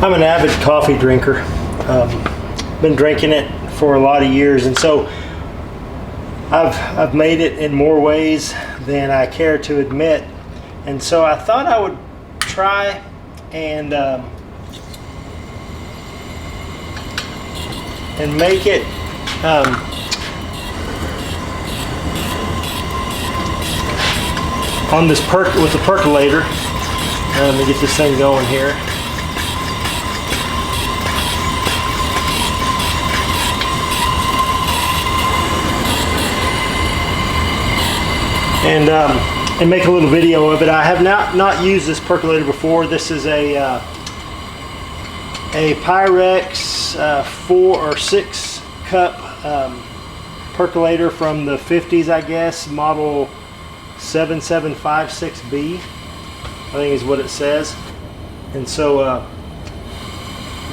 I'm an avid coffee drinker. Been drinking it for a lot of years, and so I've made it in more ways than I care to admit. And so I thought I would try and make it on this with the percolator. Let me get this thing going here. And make a little video of it. I have not used this percolator before. This is a Pyrex 4 or 6 cup percolator from the 50s, I guess, model 7756B, I think is what it says. And so let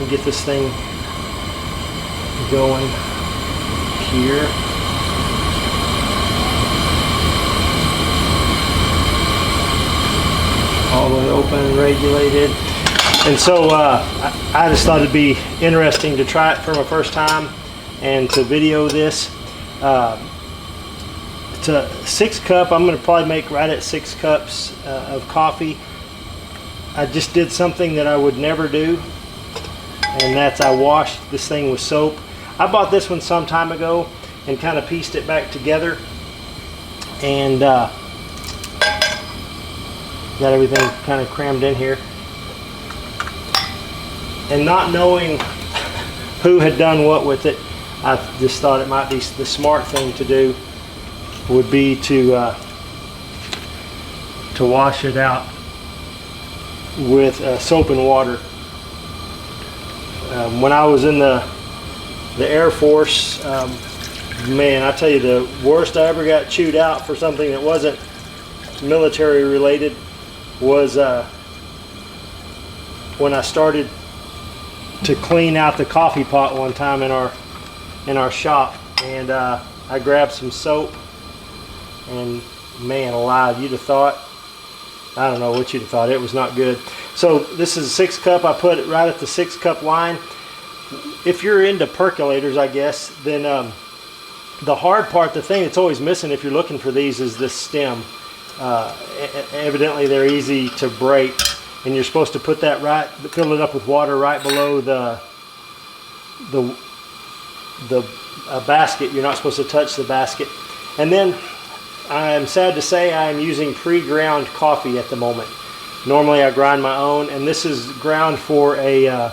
me get this thing going here. All the way open and regulated. And so I just thought it'd be interesting to try it for my first time and to video this. It's a 6 cup. I'm going to probably make right at 6 cups of coffee. I just did something that I would never do, and that's I washed this thing with soap. I bought this one some time ago and kind of pieced it back together, and got everything kind of crammed in here. And not knowing who had done what with it, I just thought it might be the smart thing to do would be to wash it out with soap and water. When I was in the Air Force, man, I tell you, the worst I ever got chewed out for something that wasn't military related was when I started to clean out the coffee pot one time in our shop, and I grabbed some soap, and man alive, you'd have thought, I don't know what you'd have thought, it was not good. So this is a 6 cup. I put it right at the 6 cup line. If you're into percolators, I guess, then the hard part, the thing that's always missing if you're looking for these, is this stem. Evidently they're easy to break, and you're supposed to put that right, fill it up with water right below the basket. You're not supposed to touch the basket. And then I'm sad to say I'm using pre-ground coffee at the moment. Normally I grind my own, and this is ground for a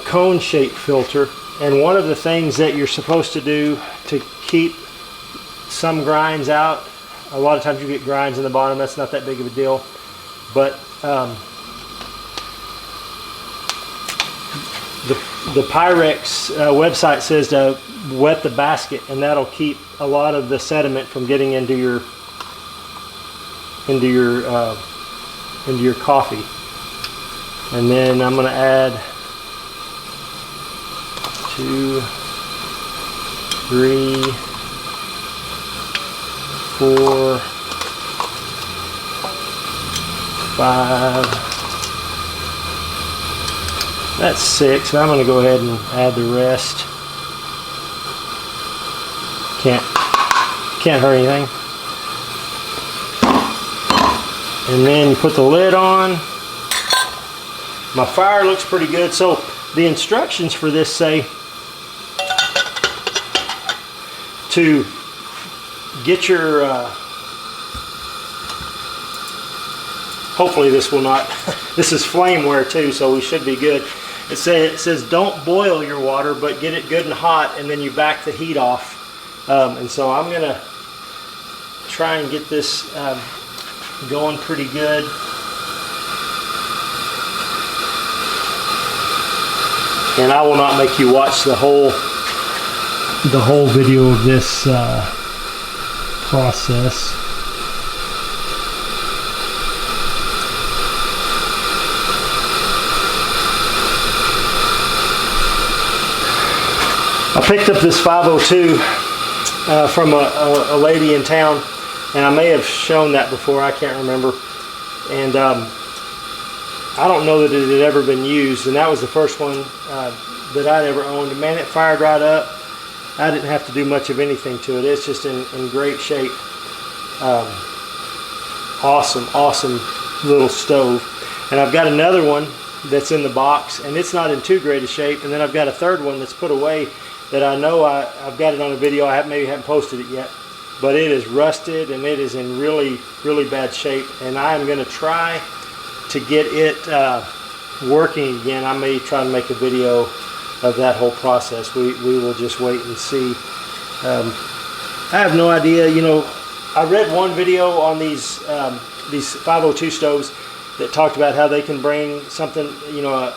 cone-shaped filter. And one of the things that you're supposed to do to keep some grinds out, a lot of times you get grinds in the bottom, that's not that big of a deal, but the Pyrex website says to wet the basket, and that'll keep a lot of the sediment from getting into your coffee. And then I'm going to add 2, 3, 4, 5. That's 6. I'm going to go ahead and add the rest. Can't hurt anything. And then you put the lid on. My fire looks pretty good. So the instructions for this say to get your hopefully this will not this is flameware too, so we should be good. It says don't boil your water, but get it good and hot, and then you back the heat off. And so I'm gonna try and get this going pretty good. And I will not make you watch the whole video of this process. I picked up this 502 from a lady in town, and I may have shown that before, I can't remember. And I don't know that it had ever been used, and that was the first one that I'd ever owned. And man, it fired right up. I didn't have to do much of anything to it. It's just in great shape. Awesome little stove. And I've got another one that's in the box, and it's not in too great a shape. And then I've got a third one that's put away that I know I've got it on a video. I maybe haven't posted it yet, but it is rusted and it is in really bad shape. And I'm going to try to get it working again. I may try to make a video of that whole process. We will just wait and see. I have no idea. You know, I read one video on these 502 stoves that talked about how they can bring something, you know,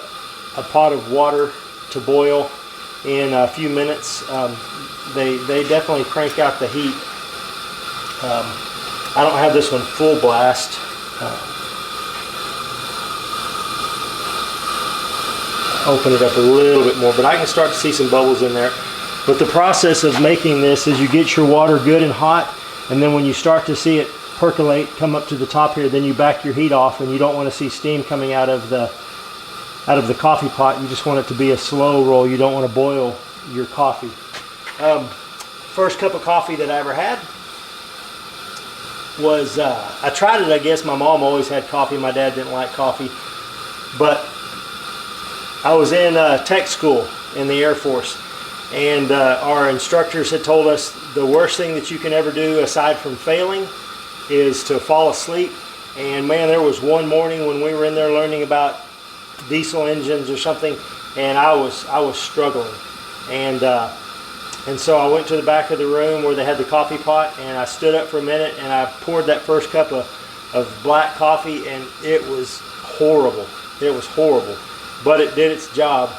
a pot of water to boil in a few minutes. They definitely crank out the heat. I don't have this one full blast. Open it up a little bit more, but I can start to see some bubbles in there. But the process of making this is you get your water good and hot, and then when you start to see it percolate, come up to the top here, then you back your heat off, and you don't want to see steam coming out of the coffee pot. You just want it to be a slow roll. You don't want to boil your coffee. First cup of coffee that I ever had was, I tried it, I guess. My mom always had coffee. My dad didn't like coffee. But I was in tech school in the Air Force, and our instructors had told us the worst thing that you can ever do aside from failing is to fall asleep. And man, there was one morning when we were in there learning about diesel engines or something, and I was struggling. And so I went to the back of the room where they had the coffee pot, and I stood up for a minute and I poured that first cup of black coffee, and it was horrible. It was horrible. But it did its job,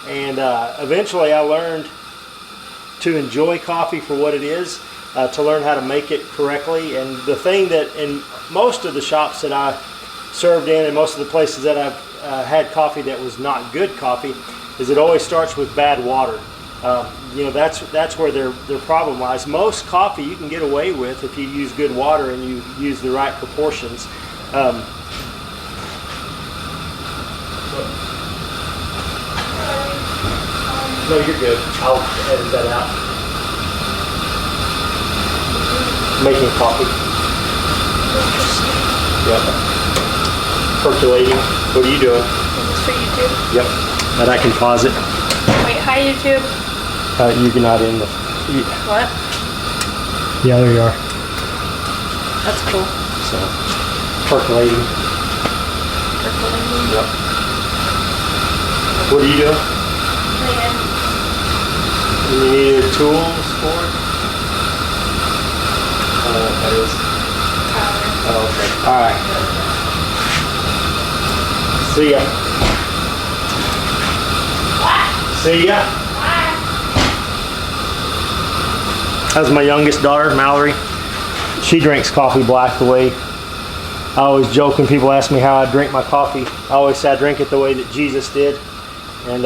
and eventually I learned to enjoy coffee for what it is, to learn how to make it correctly. And the thing that in most of the shops that I served in and most of the places that I've had coffee that was not good coffee is it always starts with bad water. You know, that's where their problem lies. Most coffee you can get away with if you use good water and you use the right proportions. No, you're good. I'll edit that out. Making coffee. Yep. Percolating. What are you doing? Is this for YouTube? Yep. And I can pause it. Wait, hi YouTube. You're not in the... What? Yeah, there you are. That's cool. So, percolating. Percolating? Yep. What are you doing? Playing. You need tools for it? I don't know what that is. Power. Oh, okay. Alright. See ya. See ya. That's my youngest daughter, Mallory. She drinks coffee black the way I always joke when people ask me how I drink my coffee. I always say I drink it the way that Jesus did. And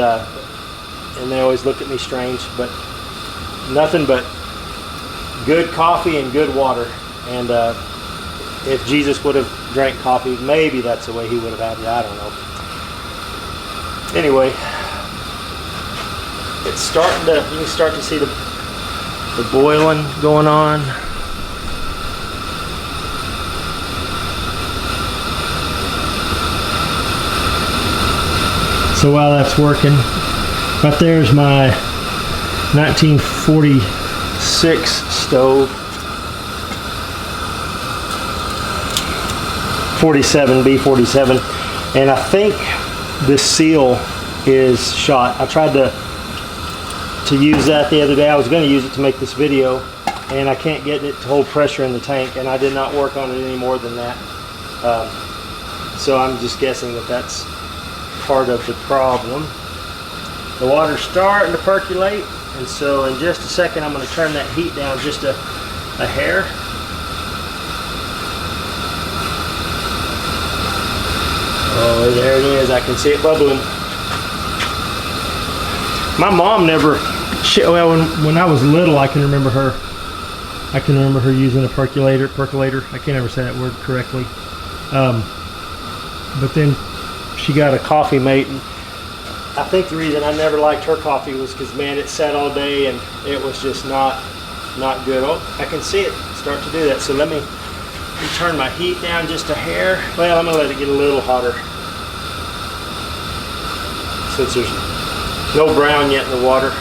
they always look at me strange, but nothing but good coffee and good water. And if Jesus would have drank coffee, maybe that's the way he would have had it. I don't know. Anyway, it's starting to, you can start to see the boiling going on. So while that's working, right there's my 1946 stove. 47B47, and I think this seal is shot. I tried to use that the other day. I was going to use it to make this video, and I can't get it to hold pressure in the tank, and I did not work on it any more than that. So I'm just guessing that that's part of the problem. The water's starting to percolate, and so in just a second I'm going to turn that heat down just a hair. Oh, there it is. I can see it bubbling. My mom never, well, when I was little, I can remember her using a percolator. I can't ever say that word correctly. But then she got a coffee mate. And I think the reason I never liked her coffee was because, man, it sat all day and it was just not good. Oh, I can see it start to do that. So let me turn my heat down just a hair. Well, I'm gonna let it get a little hotter since there's no brown yet in the water.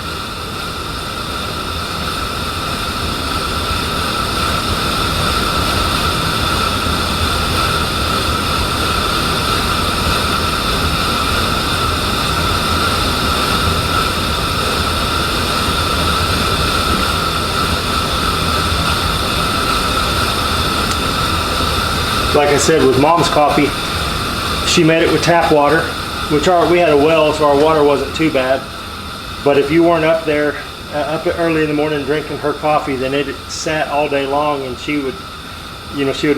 Like I said, with Mom's coffee, she made it with tap water, which we had a well, so our water wasn't too bad. But if you weren't up there, up early in the morning drinking her coffee, then it sat all day long, and she would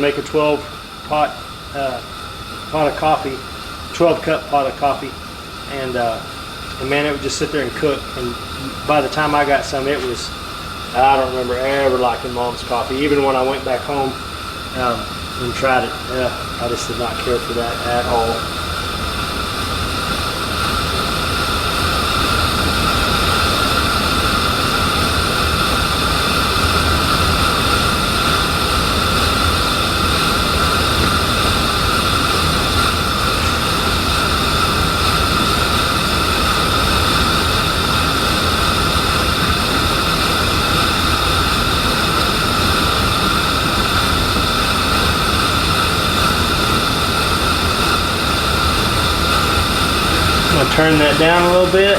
make a 12 pot of coffee, 12 cup pot of coffee, and man, it would just sit there and cook. And by the time I got some, I don't remember ever liking Mom's coffee. Even when I went back home and tried it, I just did not care for that at all. Turn that down a little bit.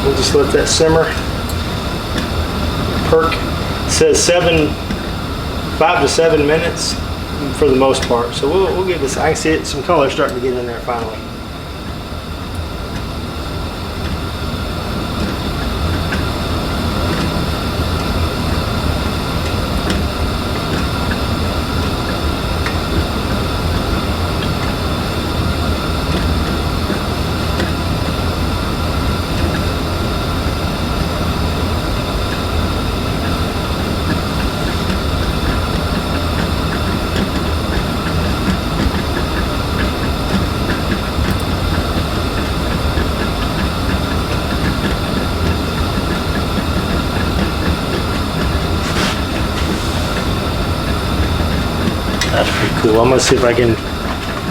We'll just let that simmer. Perk says 5 to 7 minutes for the most part. So we'll give this. I can see some color starting to get in there finally. That's pretty cool. I'm gonna see if I can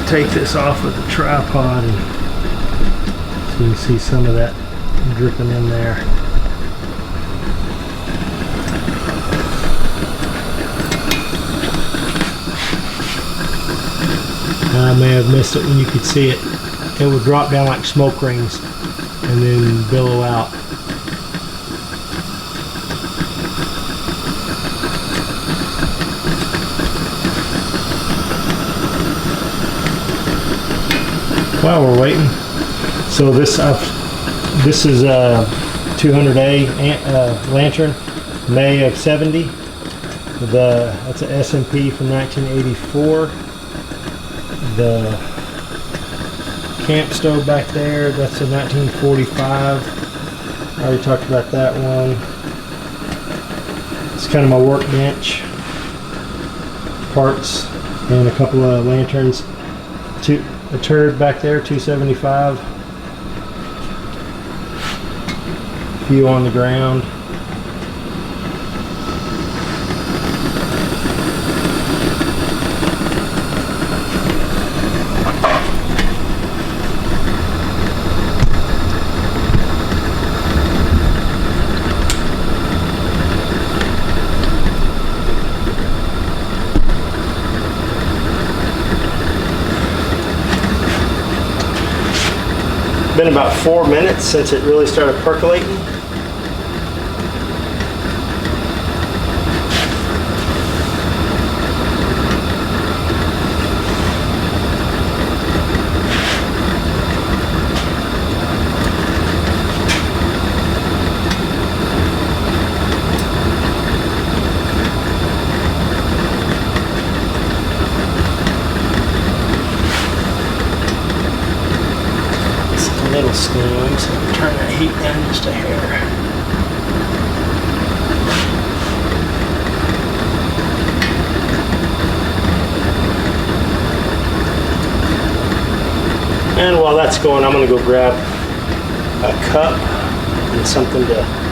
take this off with the tripod and so you can see some of that dripping in there. I may have missed it when you could see it. It would drop down like smoke rings and then billow out. While we're waiting, so this is a 200A lantern, May of '70. That's an S&P from 1984. The camp stove back there, that's a 1945. I already talked about that one. It's kind of my workbench parts and a couple of lanterns. A turd back there, 275. A few on the ground. Been about 4 minutes since it really started percolating. steam, so turn that heat down just a hair. And while that's going, I'm going to go grab a cup and something to.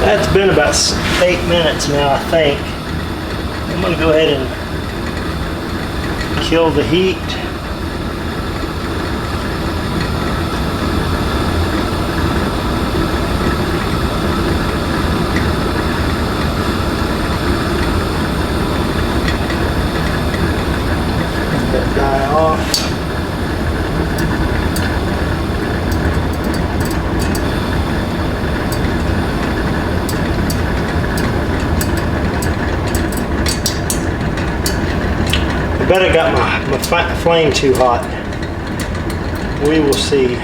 That's been about 8 minutes now, I think. I'm going to go ahead and kill the heat. Let that die off. I bet I got my flame too hot. We will see.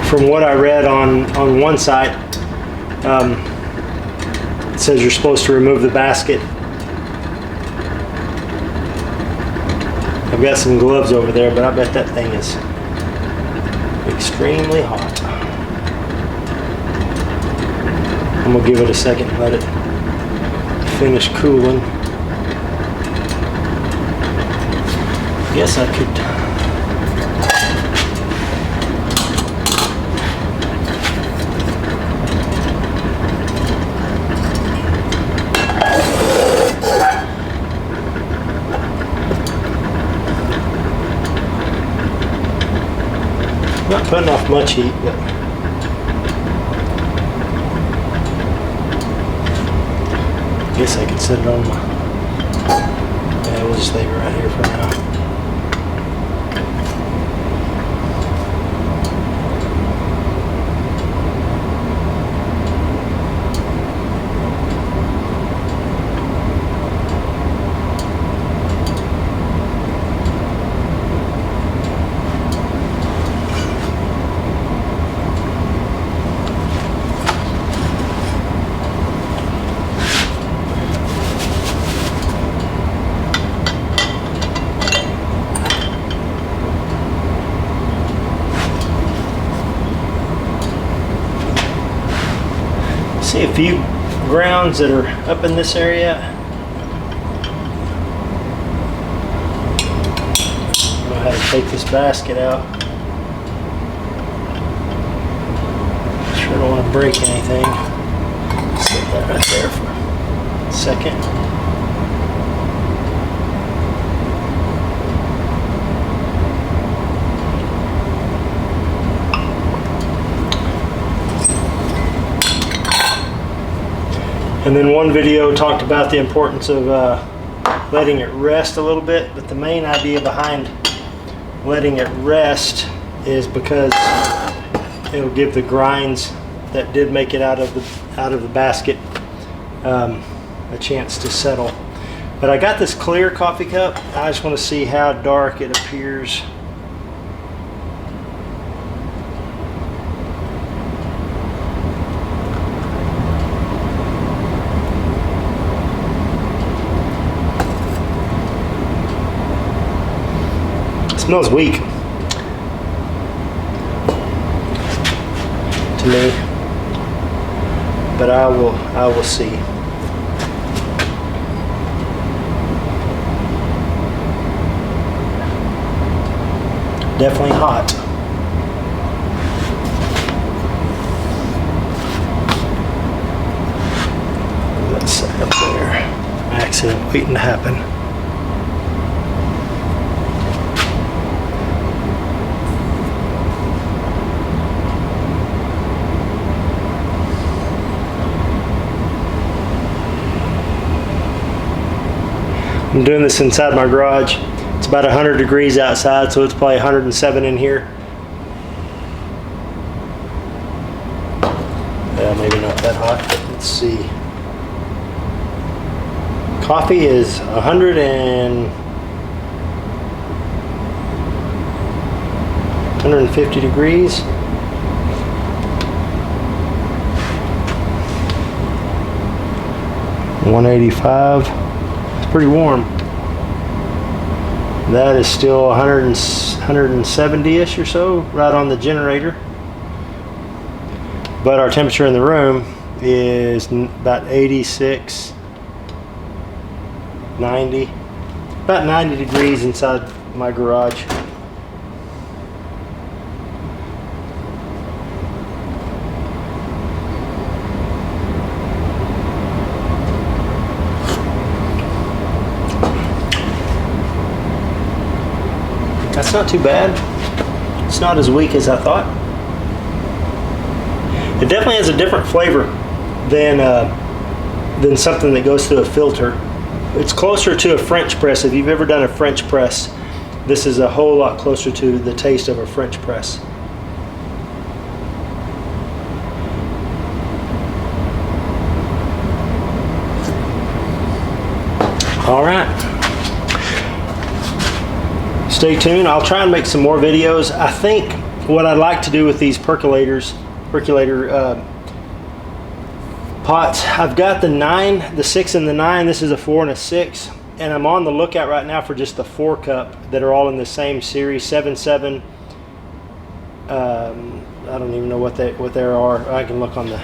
From what I read on one site, it says you're supposed to remove the basket. I've got some gloves over there, but I bet that thing is extremely hot. I'm gonna give it a second and let it finish cooling. Guess I could. Not putting off much heat, but I guess I could set it on my. Yeah, we'll just leave it right here for now. See a few grounds that are up in this area. I'll know how to take this basket out. Sure don't want to break anything. Set that right there for a second. And then one video talked about the importance of letting it rest a little bit, but the main idea behind letting it rest is because it'll give the grinds that did make it out of the basket a chance to settle. But I got this clear coffee cup. I just want to see how dark it appears. Smells weak to me, but I will see. Definitely hot. Let's set up there. Accident waiting to happen. I'm doing this inside my garage. It's about 100 degrees outside, so it's probably 107 in here. Yeah, maybe not that hot, but let's see. Coffee is 150 degrees. $185. It's pretty warm. That is still 170-ish or so, right on the generator. But our temperature in the room is about 86, 90, about 90 degrees inside my garage. That's not too bad. It's not as weak as I thought. It definitely has a different flavor than something that goes through a filter. It's closer to a French press. If you've ever done a French press, this is a whole lot closer to the taste of a French press. All right. Stay tuned. I'll try and make some more videos. I think what I'd like to do with these percolator pots, I've got the 9, the 6 and the 9. This is a 4 and a 6, and I'm on the lookout right now for just the 4 cup that are all in the same series. 7.7. I don't even know what they are. I can look on the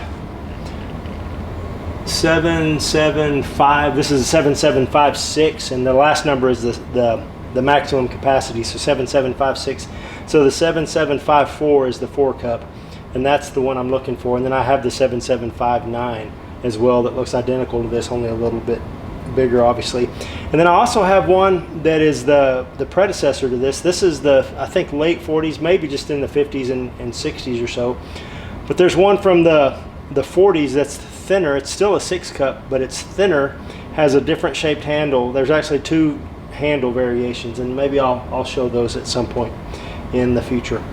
775. This is a 7756, and the last number is the maximum capacity, so 7756. So the 7754 is the 4 cup, and that's the one I'm looking for. And then I have the 7759 as well that looks identical to this, only a little bit bigger, obviously. And then I also have one that is the predecessor to this. This is the, I think, late 40s, maybe just in the 50s and 60s or so. But there's one from the 40s that's thinner. It's still a 6 cup, but it's thinner, has a different shaped handle. There's actually 2 handle variations, and maybe I'll show those at some point in the future.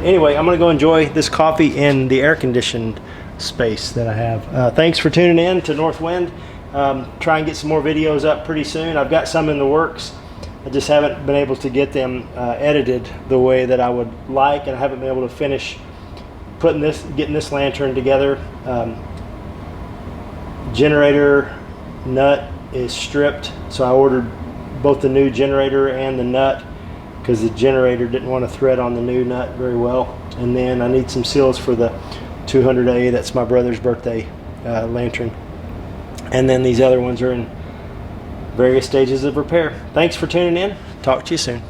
Anyway, I'm gonna go enjoy this coffee in the air-conditioned space that I have. Thanks for tuning in to Northwind. Try and get some more videos up pretty soon. I've got some in the works. I just haven't been able to get them edited the way that I would like, and I haven't been able to finish getting this lantern together. Generator nut is stripped, so I ordered both the new generator and the nut because the generator didn't want to thread on the new nut very well. And then I need some seals for the 200A. That's my brother's birthday lantern. And then these other ones are in various stages of repair. Thanks for tuning in. Talk to you soon.